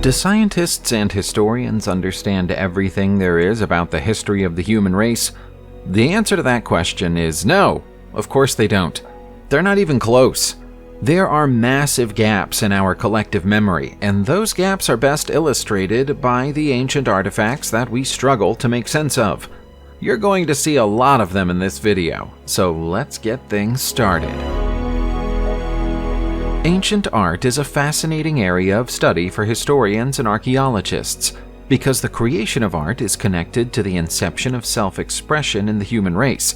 Do scientists and historians understand everything there is about the history of the human race? The answer to that question is no, of course they don't. They're not even close. There are massive gaps in our collective memory, and those gaps are best illustrated by the ancient artifacts that we struggle to make sense of. You're going to see a lot of them in this video, so let's get things started. Ancient art is a fascinating area of study for historians and archaeologists because the creation of art is connected to the inception of self-expression in the human race.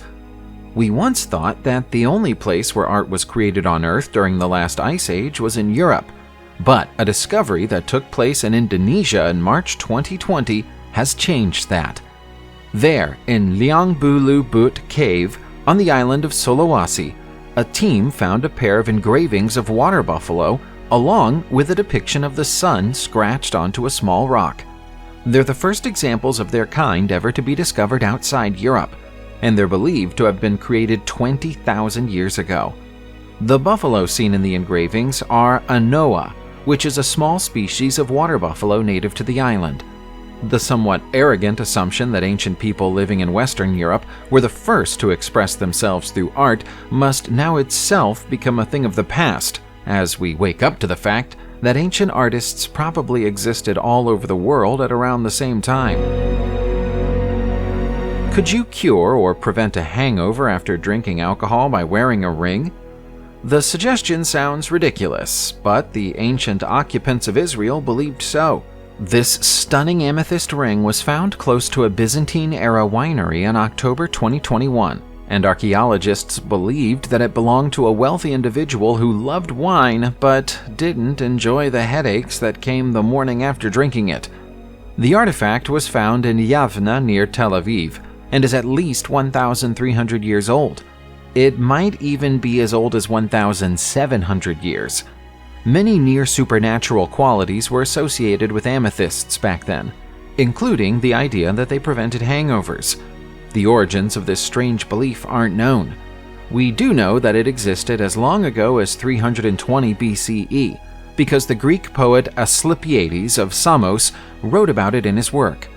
We once thought that the only place where art was created on Earth during the last ice age was in Europe, but a discovery that took place in Indonesia in March 2020 has changed that. There, in Liang Bulu But Cave on the island of Sulawesi, a team found a pair of engravings of water buffalo along with a depiction of the sun scratched onto a small rock. They're the first examples of their kind ever to be discovered outside Europe, and they're believed to have been created 20,000 years ago. The buffalo seen in the engravings are anoa, which is a small species of water buffalo native to the island. The somewhat arrogant assumption that ancient people living in Western Europe were the first to express themselves through art must now itself become a thing of the past, as we wake up to the fact that ancient artists probably existed all over the world at around the same time. Could you cure or prevent a hangover after drinking alcohol by wearing a ring? The suggestion sounds ridiculous, but the ancient occupants of Israel believed so. This stunning amethyst ring was found close to a Byzantine-era winery in October 2021, and archaeologists believed that it belonged to a wealthy individual who loved wine but didn't enjoy the headaches that came the morning after drinking it. The artifact was found in Yavna near Tel Aviv and is at least 1,300 years old. It might even be as old as 1,700 years. Many near-supernatural qualities were associated with amethysts back then, including the idea that they prevented hangovers. The origins of this strange belief aren't known. We do know that it existed as long ago as 320 BCE, because the Greek poet Asclepiades of Samos wrote about it in his work.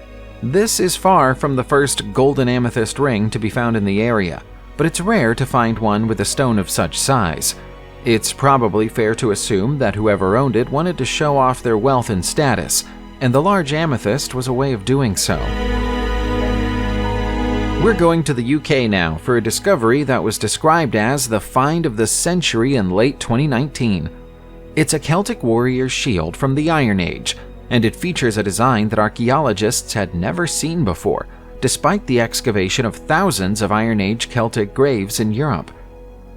This is far from the first golden amethyst ring to be found in the area, but it's rare to find one with a stone of such size. It's probably fair to assume that whoever owned it wanted to show off their wealth and status, and the large amethyst was a way of doing so. We're going to the UK now for a discovery that was described as the find of the century in late 2019. It's a Celtic warrior's shield from the Iron Age, and it features a design that archaeologists had never seen before, despite the excavation of thousands of Iron Age Celtic graves in Europe.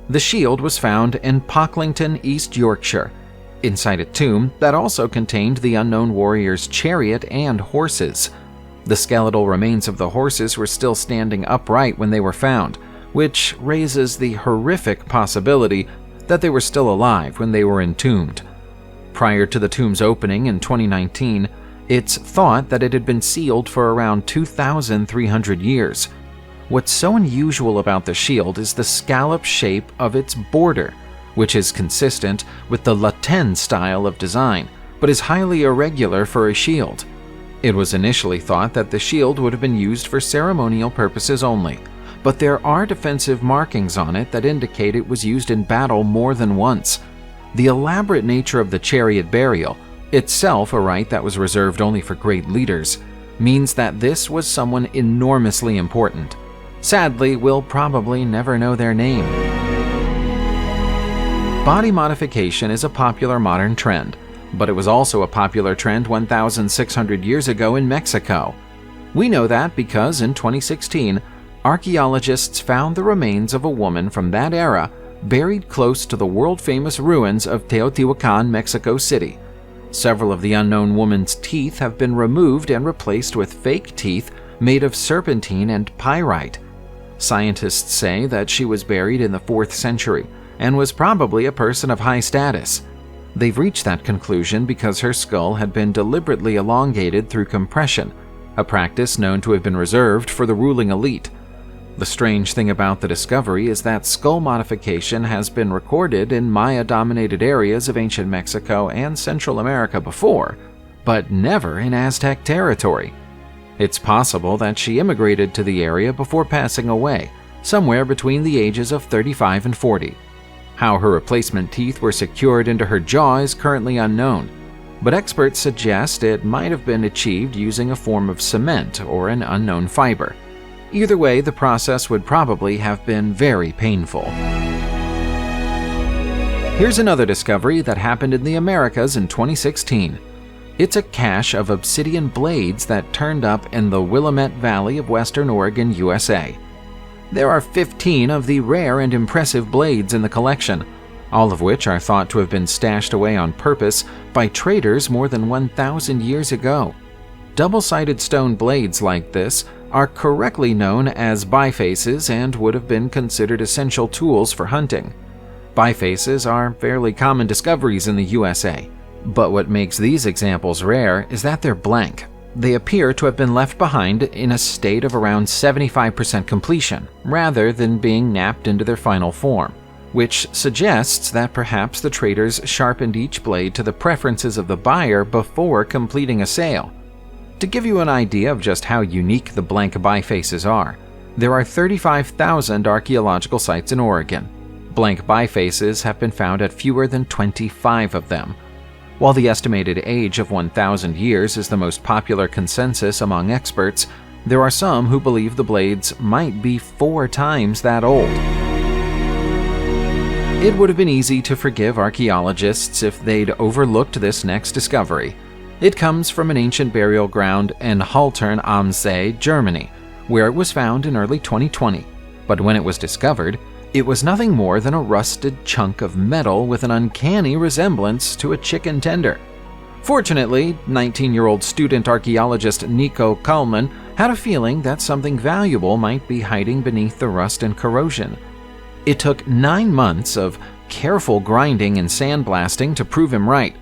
The shield was found in Pocklington, East Yorkshire, inside a tomb that also contained the unknown warrior's chariot and horses. The skeletal remains of the horses were still standing upright when they were found, which raises the horrific possibility that they were still alive when they were entombed. Prior to the tomb's opening in 2019, it's thought that it had been sealed for around 2,300 years. What's so unusual about the shield is the scallop shape of its border, which is consistent with the Latin style of design, but is highly irregular for a shield. It was initially thought that the shield would have been used for ceremonial purposes only, but there are defensive markings on it that indicate it was used in battle more than once. The elaborate nature of the chariot burial, itself a rite that was reserved only for great leaders, means that this was someone enormously important. Sadly, we'll probably never know their name. Body modification is a popular modern trend, but it was also a popular trend 1,600 years ago in Mexico. We know that because in 2016, archaeologists found the remains of a woman from that era buried close to the world-famous ruins of Teotihuacan, Mexico City. Several of the unknown woman's teeth have been removed and replaced with fake teeth made of serpentine and pyrite. Scientists say that she was buried in the 4th century and was probably a person of high status. They've reached that conclusion because her skull had been deliberately elongated through compression, a practice known to have been reserved for the ruling elite. The strange thing about the discovery is that skull modification has been recorded in Maya-dominated areas of ancient Mexico and Central America before, but never in Aztec territory. It's possible that she immigrated to the area before passing away, somewhere between the ages of 35 and 40. How her replacement teeth were secured into her jaw is currently unknown, but experts suggest it might have been achieved using a form of cement or an unknown fiber. Either way, the process would probably have been very painful. Here's another discovery that happened in the Americas in 2016. It's a cache of Obsidian Blades that turned up in the Willamette Valley of Western Oregon, USA. There are 15 of the rare and impressive blades in the collection, all of which are thought to have been stashed away on purpose by traders more than 1,000 years ago. Double-sided stone blades like this are correctly known as bifaces and would have been considered essential tools for hunting. Bifaces are fairly common discoveries in the USA, but what makes these examples rare is that they're blank. They appear to have been left behind in a state of around 75% completion, rather than being knapped into their final form, which suggests that perhaps the traders sharpened each blade to the preferences of the buyer before completing a sale. To give you an idea of just how unique the blank bifaces are, there are 35,000 archaeological sites in Oregon. Blank bifaces have been found at fewer than 25 of them. While the estimated age of 1,000 years is the most popular consensus among experts, there are some who believe the blades might be 4 times that old. It would have been easy to forgive archaeologists if they'd overlooked this next discovery. It comes from an ancient burial ground in Haltern am See, Germany, where it was found in early 2020. But when it was discovered, it was nothing more than a rusted chunk of metal with an uncanny resemblance to a chicken tender. Fortunately, 19-year-old student archaeologist Nico Kalman had a feeling that something valuable might be hiding beneath the rust and corrosion. It took 9 months of careful grinding and sandblasting to prove him right,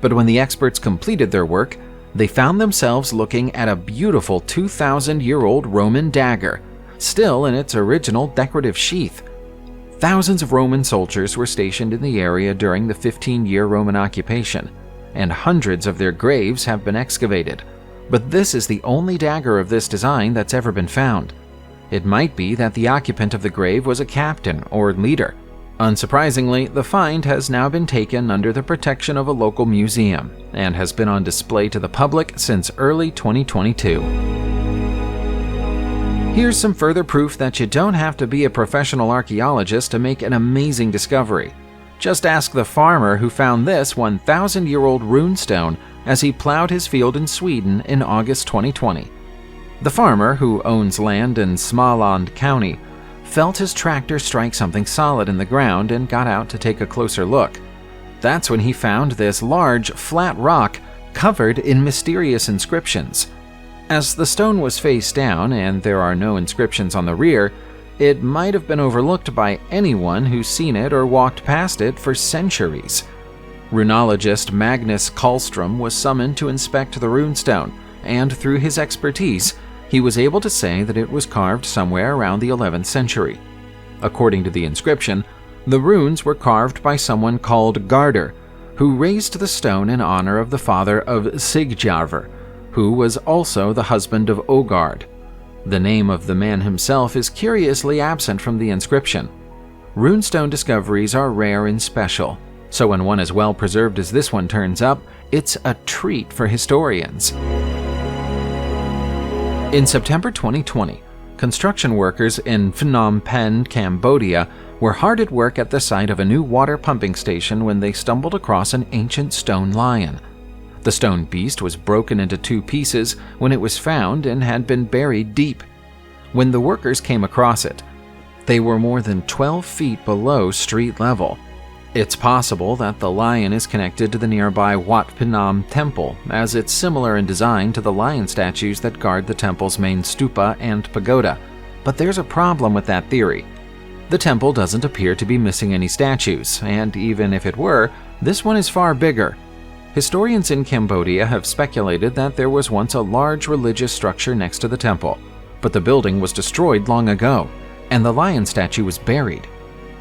but when the experts completed their work, they found themselves looking at a beautiful 2,000-year-old Roman dagger, still in its original decorative sheath. Thousands of Roman soldiers were stationed in the area during the 15-year Roman occupation, and hundreds of their graves have been excavated. But this is the only dagger of this design that's ever been found. It might be that the occupant of the grave was a captain or leader. Unsurprisingly, the find has now been taken under the protection of a local museum and has been on display to the public since early 2022. Here's some further proof that you don't have to be a professional archaeologist to make an amazing discovery. Just ask the farmer who found this 1,000-year-old runestone as he plowed his field in Sweden in August 2020. The farmer, who owns land in Småland County, felt his tractor strike something solid in the ground and got out to take a closer look. That's when he found this large, flat rock covered in mysterious inscriptions. As the stone was face down and there are no inscriptions on the rear, it might have been overlooked by anyone who's seen it or walked past it for centuries. Runologist Magnus Karlström was summoned to inspect the runestone, and through his expertise, he was able to say that it was carved somewhere around the 11th century. According to the inscription, the runes were carved by someone called Garder, who raised the stone in honor of the father of Sigjarvr, who was also the husband of Ogard. The name of the man himself is curiously absent from the inscription. Runestone discoveries are rare and special, so when one as well preserved as this one turns up, it's a treat for historians. In September 2020, construction workers in Phnom Penh, Cambodia, were hard at work at the site of a new water pumping station when they stumbled across an ancient stone lion. The stone beast was broken into 2 pieces when it was found and had been buried deep. When the workers came across it, they were more than 12 feet below street level. It's possible that the lion is connected to the nearby Wat Phnom Temple, as it's similar in design to the lion statues that guard the temple's main stupa and pagoda. But there's a problem with that theory. The temple doesn't appear to be missing any statues, and even if it were, this one is far bigger. Historians in Cambodia have speculated that there was once a large religious structure next to the temple, but the building was destroyed long ago, and the lion statue was buried.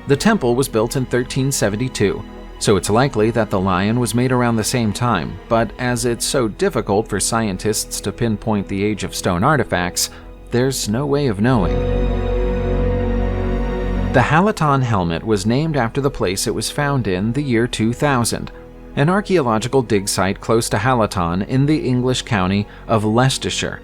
The temple was built in 1372, so it's likely that the lion was made around the same time, but as it's so difficult for scientists to pinpoint the age of stone artifacts, there's no way of knowing. The Halaton helmet was named after the place it was found in the year 2000, an archaeological dig site close to Halaton in the English county of Leicestershire.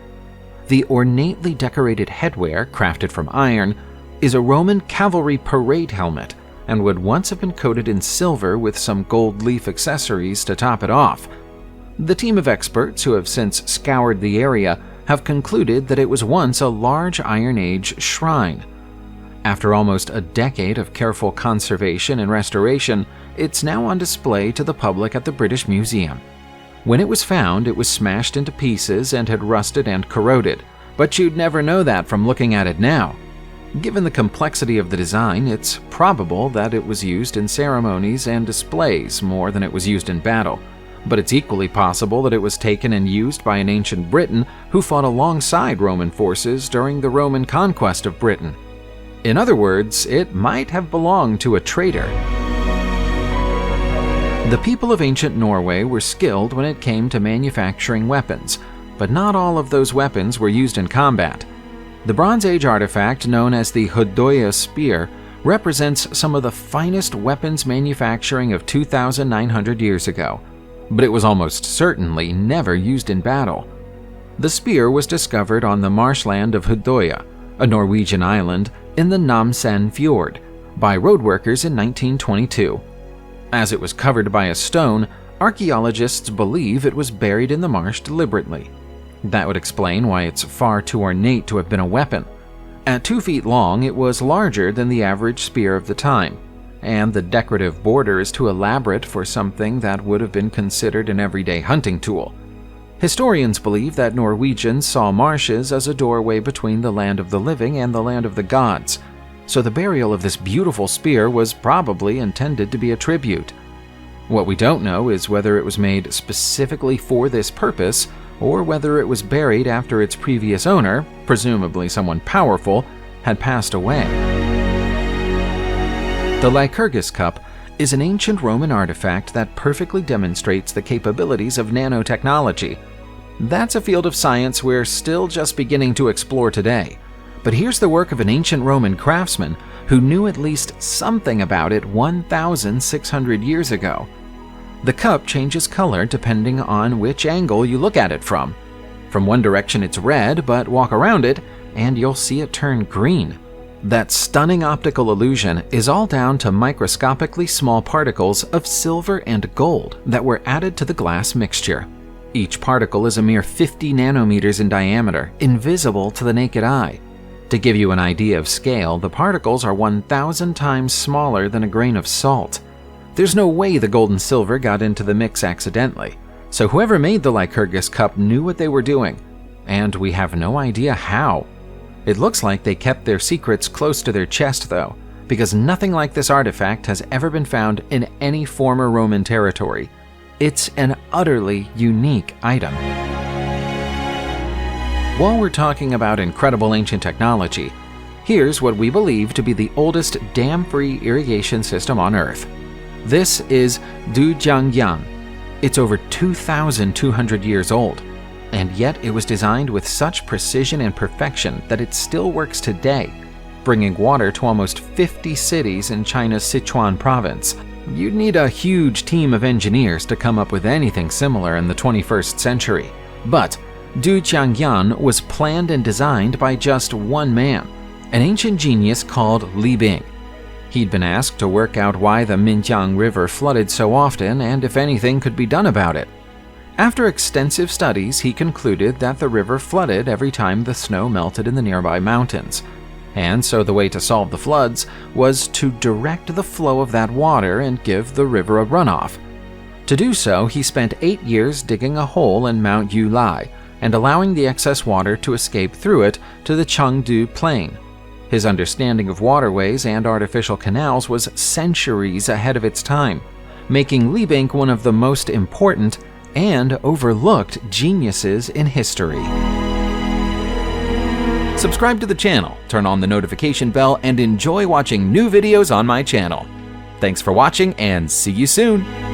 The ornately decorated headwear, crafted from iron, is a Roman cavalry parade helmet and would once have been coated in silver with some gold leaf accessories to top it off. The team of experts who have since scoured the area have concluded that it was once a large Iron Age shrine. After almost a decade of careful conservation and restoration, it's now on display to the public at the British Museum. When it was found, it was smashed into pieces and had rusted and corroded, but you'd never know that from looking at it now. Given the complexity of the design, it's probable that it was used in ceremonies and displays more than it was used in battle, but it's equally possible that it was taken and used by an ancient Briton who fought alongside Roman forces during the Roman conquest of Britain. In other words, it might have belonged to a trader. The people of ancient Norway were skilled when it came to manufacturing weapons, but not all of those weapons were used in combat. The Bronze Age artifact known as the Hodoya Spear represents some of the finest weapons manufacturing of 2,900 years ago, but it was almost certainly never used in battle. The spear was discovered on the marshland of Hodoya, a Norwegian island in the Namsen Fjord, by roadworkers in 1922. As it was covered by a stone, archaeologists believe it was buried in the marsh deliberately. That would explain why it's far too ornate to have been a weapon. At 2 feet long, it was larger than the average spear of the time, and the decorative border is too elaborate for something that would have been considered an everyday hunting tool. Historians believe that Norwegians saw marshes as a doorway between the land of the living and the land of the gods, so the burial of this beautiful spear was probably intended to be a tribute. What we don't know is whether it was made specifically for this purpose, or whether it was buried after its previous owner, presumably someone powerful, had passed away. The Lycurgus Cup is an ancient Roman artifact that perfectly demonstrates the capabilities of nanotechnology. That's a field of science we're still just beginning to explore today, but here's the work of an ancient Roman craftsman who knew at least something about it 1,600 years ago. The cup changes color depending on which angle you look at it from. From one direction it's red, but walk around it and you'll see it turn green. That stunning optical illusion is all down to microscopically small particles of silver and gold that were added to the glass mixture. Each particle is a mere 50 nanometers in diameter, invisible to the naked eye. To give you an idea of scale, the particles are 1,000 times smaller than a grain of salt. There's no way the gold and silver got into the mix accidentally, so whoever made the Lycurgus Cup knew what they were doing, and we have no idea how. It looks like they kept their secrets close to their chest though, because nothing like this artifact has ever been found in any former Roman territory. It's an utterly unique item. While we're talking about incredible ancient technology, here's what we believe to be the oldest dam-free irrigation system on Earth. This is Dujiangyan. It's over 2,200 years old, and yet it was designed with such precision and perfection that it still works today, bringing water to almost 50 cities in China's Sichuan province. You'd need a huge team of engineers to come up with anything similar in the 21st century. But Dujiangyan was planned and designed by just one man, an ancient genius called Li Bing. He'd been asked to work out why the Minjiang River flooded so often and if anything could be done about it. After extensive studies, he concluded that the river flooded every time the snow melted in the nearby mountains, and so the way to solve the floods was to direct the flow of that water and give the river a runoff. To do so, he spent 8 years digging a hole in Mount Yulai and allowing the excess water to escape through it to the Chengdu Plain. His understanding of waterways and artificial canals was centuries ahead of its time, making Li Bing one of the most important and overlooked geniuses in history. Subscribe to the channel, turn on the notification bell, and enjoy watching new videos on my channel. Thanks for watching, and see you soon!